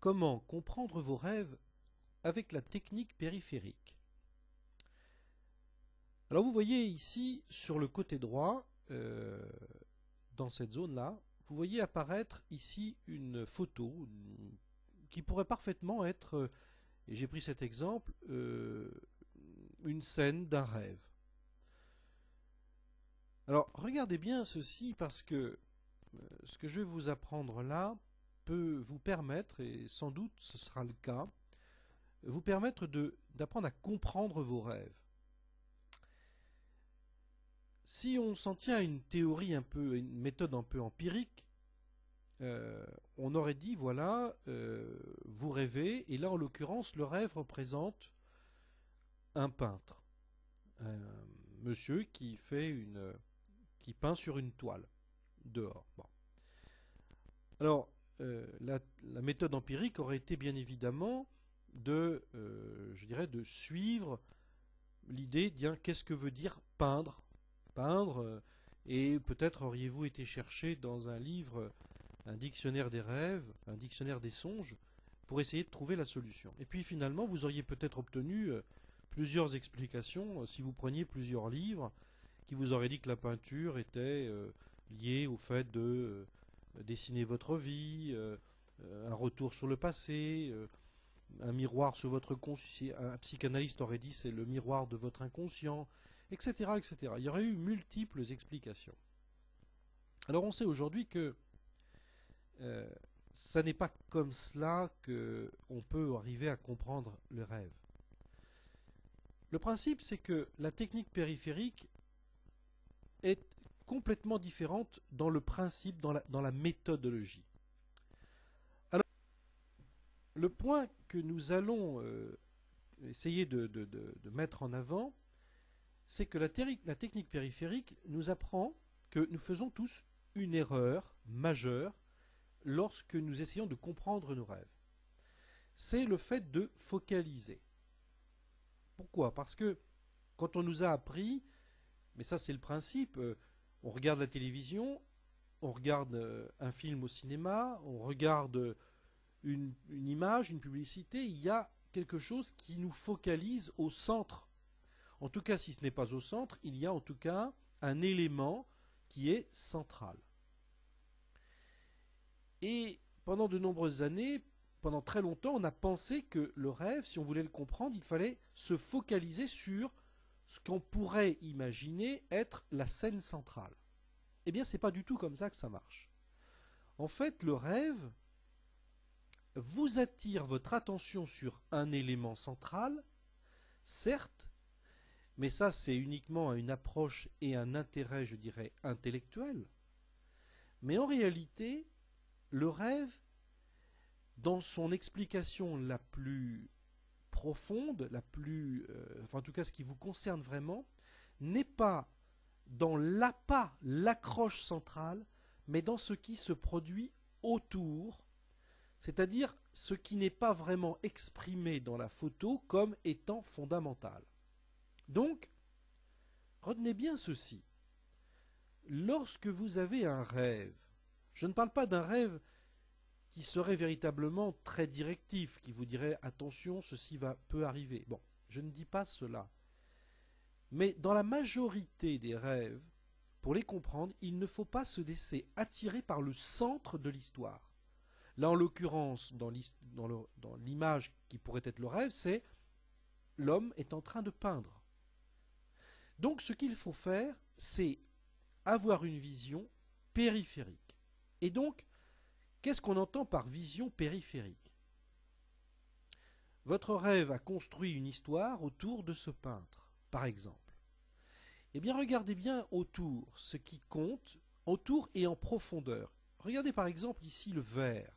comment comprendre vos rêves avec la technique périphérique. Alors vous voyez ici sur le côté droit, dans cette zone-là, vous voyez apparaître ici une photo qui pourrait parfaitement être, et j'ai pris cet exemple, une scène d'un rêve. Alors regardez bien ceci parce que ce que je vais vous apprendre là peut vous permettre, et sans doute ce sera le cas, vous permettre d'apprendre à comprendre vos rêves. Si on s'en tient à une théorie une méthode un peu empirique, on aurait dit voilà, vous rêvez, et là en l'occurrence le rêve représente un peintre, un monsieur qui peint sur une toile dehors. Bon. Alors la méthode empirique aurait été bien évidemment je dirais, de suivre l'idée de qu'est-ce que veut dire peindre. Et peut-être auriez-vous été chercher dans un livre un dictionnaire des rêves, un dictionnaire des songes, pour essayer de trouver la solution. Et puis finalement, vous auriez peut-être obtenu plusieurs explications si vous preniez plusieurs livres qui vous auraient dit que la peinture était liée au fait de dessiner votre vie, un retour sur le passé, un miroir sur votre conscience. Un psychanalyste aurait dit c'est le miroir de votre inconscient, etc., etc. Il y aurait eu multiples explications. Alors on sait aujourd'hui que ça n'est pas comme cela qu'on peut arriver à comprendre le rêve. Le principe, c'est que la technique périphérique est complètement différente dans le principe, dans la méthodologie. Alors, le point que nous allons essayer de mettre en avant, c'est que la technique périphérique nous apprend que nous faisons tous une erreur majeure lorsque nous essayons de comprendre nos rêves. C'est le fait de focaliser. Pourquoi? Parce que quand on nous a appris, mais ça c'est le principe, on regarde la télévision, on regarde un film au cinéma, on regarde une image, une publicité, il y a quelque chose qui nous focalise au centre. En tout cas, si ce n'est pas au centre, il y a en tout cas un élément qui est central. Et pendant de nombreuses années, pendant très longtemps, on a pensé que le rêve, si on voulait le comprendre, il fallait se focaliser sur ce qu'on pourrait imaginer être la scène centrale. Eh bien, c'est pas du tout comme ça que ça marche. En fait, le rêve vous attire votre attention sur un élément central, certes, mais ça c'est uniquement une approche et un intérêt, je dirais, intellectuel. Mais en réalité, le rêve, dans son explication la plus profonde, enfin en tout cas ce qui vous concerne vraiment, n'est pas dans l'accroche centrale, mais dans ce qui se produit autour, c'est-à-dire ce qui n'est pas vraiment exprimé dans la photo comme étant fondamental. Donc, retenez bien ceci. Lorsque vous avez un rêve, je ne parle pas d'un rêve qui serait véritablement très directif, qui vous dirait attention, ceci peut arriver. Bon, je ne dis pas cela. Mais dans la majorité des rêves, pour les comprendre, il ne faut pas se laisser attirer par le centre de l'histoire. Là, en l'occurrence, dans l'image qui pourrait être le rêve, c'est l'homme est en train de peindre. Donc, ce qu'il faut faire, c'est avoir une vision périphérique. Et donc, qu'est-ce qu'on entend par vision périphérique? Votre rêve a construit une histoire autour de ce peintre, par exemple. Eh bien, regardez bien autour, ce qui compte, autour et en profondeur. Regardez par exemple ici le vert.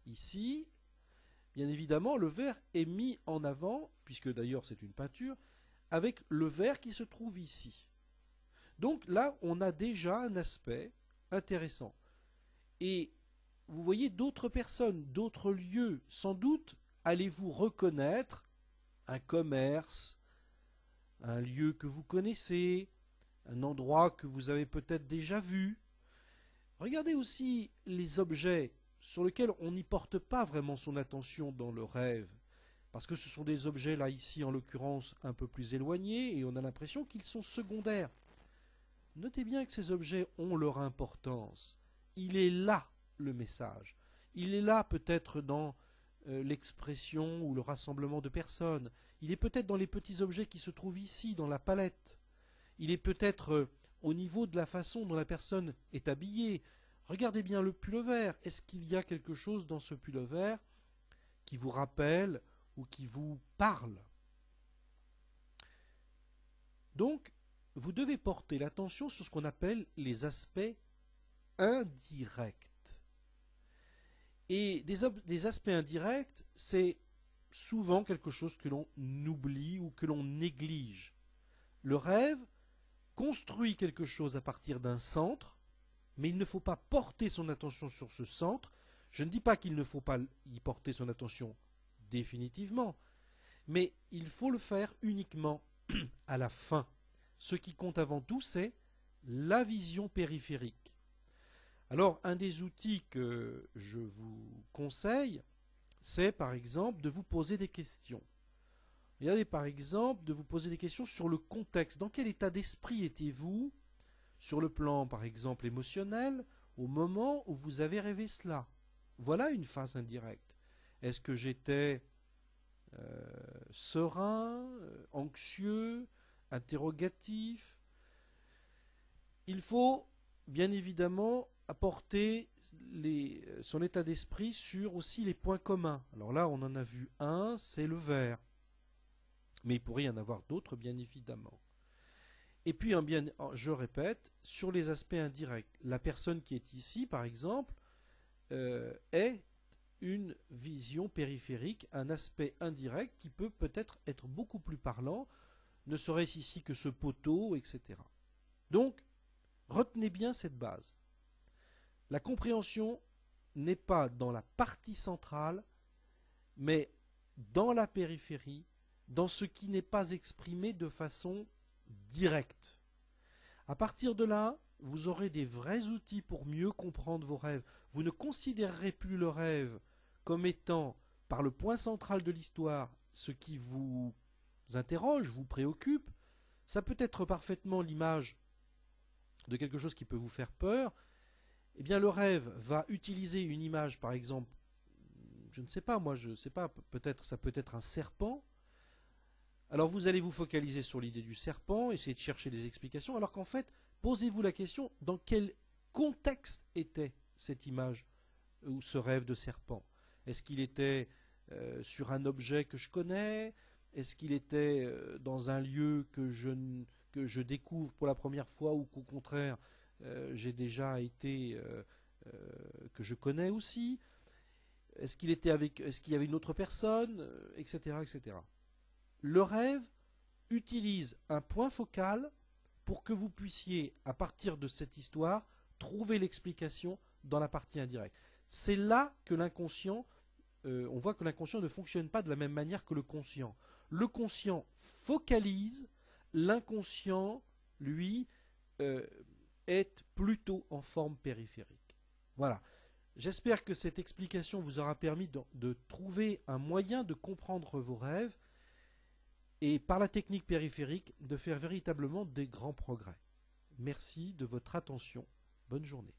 Ici, bien évidemment, le vert est mis en avant, puisque d'ailleurs c'est une peinture, avec le vert qui se trouve ici. Donc là, on a déjà un aspect intéressant. Et vous voyez d'autres personnes, d'autres lieux. Sans doute allez-vous reconnaître un commerce, un lieu que vous connaissez, un endroit que vous avez peut-être déjà vu. Regardez aussi les objets sur lequel on n'y porte pas vraiment son attention dans le rêve, parce que ce sont des objets, là, ici, en l'occurrence, un peu plus éloignés, et on a l'impression qu'ils sont secondaires. Notez bien que ces objets ont leur importance. Il est là, le message. Il est là, peut-être, dans l'expression ou le rassemblement de personnes. Il est peut-être dans les petits objets qui se trouvent ici, dans la palette. Il est peut-être au niveau de la façon dont la personne est habillée. Regardez bien le pull-over. Est-ce qu'il y a quelque chose dans ce pull-over qui vous rappelle ou qui vous parle? Donc, vous devez porter l'attention sur ce qu'on appelle les aspects indirects. Et des aspects indirects, c'est souvent quelque chose que l'on oublie ou que l'on néglige. Le rêve construit quelque chose à partir d'un centre, mais il ne faut pas porter son attention sur ce centre. Je ne dis pas qu'il ne faut pas y porter son attention définitivement, mais il faut le faire uniquement à la fin. Ce qui compte avant tout, c'est la vision périphérique. Alors, un des outils que je vous conseille, c'est par exemple de vous poser des questions. Regardez par exemple de vous poser des questions sur le contexte. Dans quel état d'esprit étiez-vous sur le plan par exemple émotionnel au moment où vous avez rêvé cela? Voilà une phase indirecte. Est-ce que j'étais serein, anxieux, interrogatif? Il faut bien évidemment apporter son état d'esprit sur aussi les points communs. Alors là, on en a vu un, c'est le vert. Mais il pourrait y en avoir d'autres, bien évidemment. Et puis, je répète, sur les aspects indirects. La personne qui est ici, par exemple, est une vision périphérique, un aspect indirect qui peut peut-être être beaucoup plus parlant, ne serait-ce ici que ce poteau, etc. Donc, retenez bien cette base. La compréhension n'est pas dans la partie centrale, mais dans la périphérie, dans ce qui n'est pas exprimé de façon directe. À partir de là, vous aurez des vrais outils pour mieux comprendre vos rêves. Vous ne considérerez plus le rêve comme étant, par le point central de l'histoire, ce qui vous interroge, vous préoccupe. Ça peut être parfaitement l'image de quelque chose qui peut vous faire peur. Eh bien, le rêve va utiliser une image, par exemple, je ne sais pas, moi, je ne sais pas, peut-être, ça peut être un serpent. Alors vous allez vous focaliser sur l'idée du serpent, essayer de chercher des explications, alors qu'en fait, posez-vous la question, dans quel contexte était cette image ou ce rêve de serpent? Est-ce qu'il était sur un objet que je connais? Est-ce qu'il était dans un lieu que je découvre pour la première fois ou qu'au contraire j'ai déjà été, que je connais aussi? Est-ce qu'il y avait une autre personne, etc., etc. Le rêve utilise un point focal pour que vous puissiez, à partir de cette histoire, trouver l'explication dans la partie indirecte. C'est là que l'inconscient, on voit que l'inconscient ne fonctionne pas de la même manière que le conscient. Le conscient focalise, l'inconscient, lui, est plutôt en forme périphérique. Voilà. J'espère que cette explication vous aura permis de trouver un moyen de comprendre vos rêves et par la technique périphérique de faire véritablement des grands progrès. Merci de votre attention. Bonne journée.